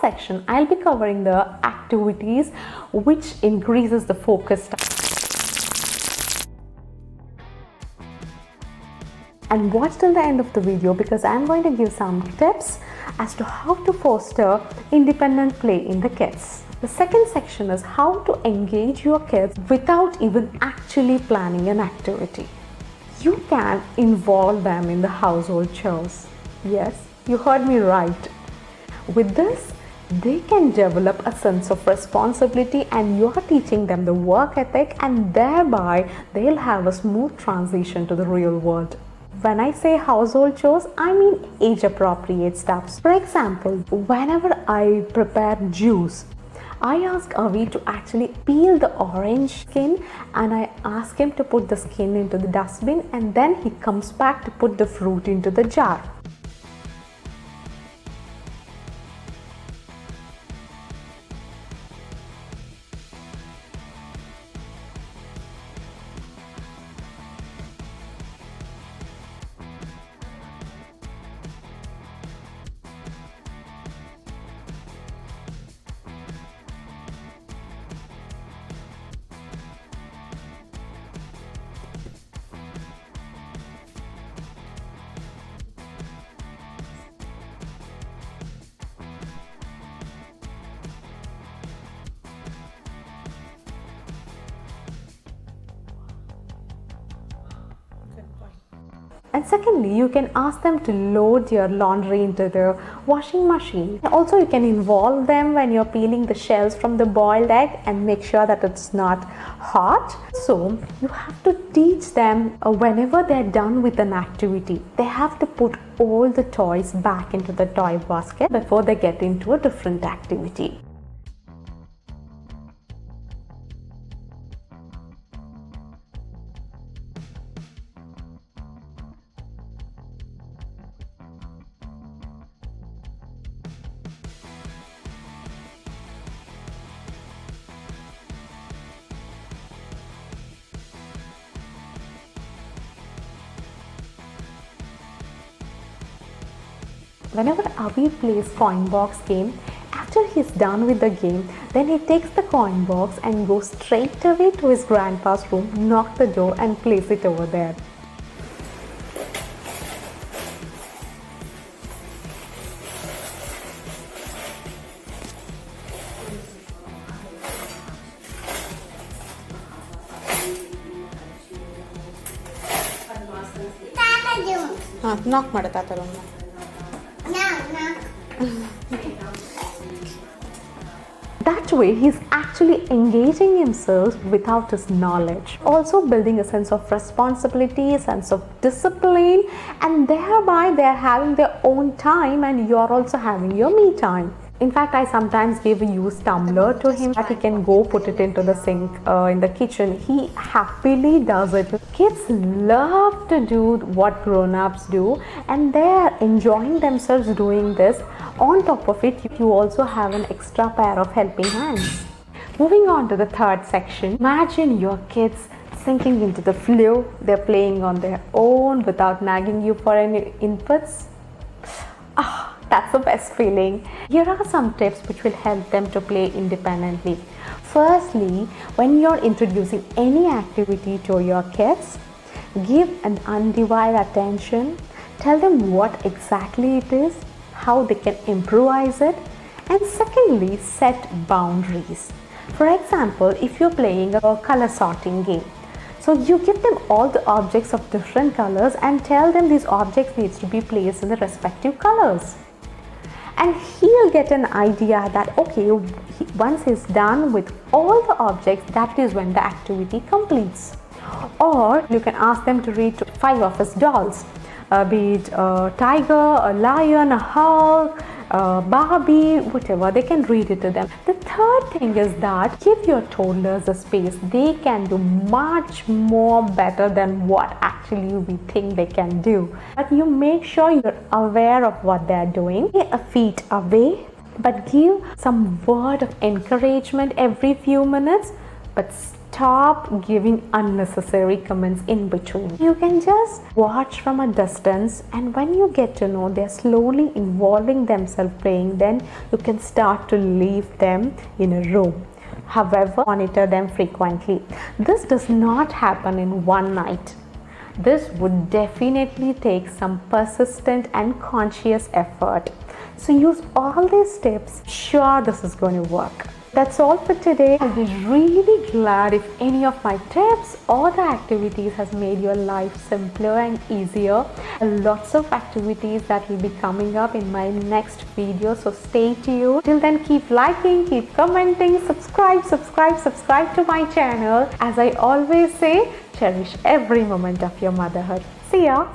section, I'll be covering the activities which increases the focus time. And watch till the end of the video because I'm going to give some tips as to how to foster independent play in the kids. The second section is how to engage your kids without even actually planning an activity. You can involve them in the household chores. Yes, you heard me right. With this, they can develop a sense of responsibility and you're teaching them the work ethic, and thereby they'll have a smooth transition to the real world. When I say household chores, I mean age appropriate stuff. For example, whenever I prepare juice, I ask Avi to actually peel the orange skin and I ask him to put the skin into the dustbin, and then he comes back to put the fruit into the jar. And secondly, you can ask them to load your laundry into the washing machine. Also, you can involve them when you're peeling the shells from the boiled egg and make sure that it's not hot. So you have to teach them whenever they're done with an activity, they have to put all the toys back into the toy basket before they get into a different activity. Whenever Avi plays coin box game, after he's done with the game, then he takes the coin box and goes straight away to his grandpa's room, knock the door and place it over there. Knock ಮಾಡು ತಾತ room. That way, he's actually engaging himself without his knowledge. Also building a sense of responsibility, a sense of discipline, and thereby they're having their own time and you're also having your me time. In fact, I sometimes give a used tumbler to him that he can go put it into the sink in the kitchen. He happily does it. Kids love to do what grown-ups do and they're enjoying themselves doing this. On top of it, you also have an extra pair of helping hands. Moving on to the third section, imagine your kids sinking into the flow. They're playing on their own without nagging you for any inputs. That's the best feeling. Here are some tips which will help them to play independently. Firstly, when you're introducing any activity to your kids, give an undivided attention. Tell them what exactly it is, how they can improvise it, and secondly, set boundaries. For example, if you're playing a color sorting game, so you give them all the objects of different colors and tell them these objects needs to be placed in the respective colors. And he'll get an idea that okay, once he's done with all the objects, that is when the activity completes. Or you can ask them to read 5 of his dolls, be it a tiger, a lion, a Hulk, Barbie, whatever, they can read it to them. The third thing is that give your toddlers a space. They can do much more better than what actually we think they can do. But you make sure you're aware of what they're doing. Stay a feet away, but give some word of encouragement every few minutes. But stop giving unnecessary comments in between. You can just watch from a distance, and when you get to know they're slowly involving themselves playing, then you can start to leave them in a room. However, monitor them frequently. This does not happen in one night. This would definitely take some persistent and conscious effort. So use all these tips. Sure, this is going to work. That's all for today. I'll be really glad if any of my tips or the activities has made your life simpler and easier. Lots of activities that will be coming up in my next video, so stay tuned. Till then, keep liking, keep commenting, subscribe to my channel. As I always say, cherish every moment of your motherhood. See ya.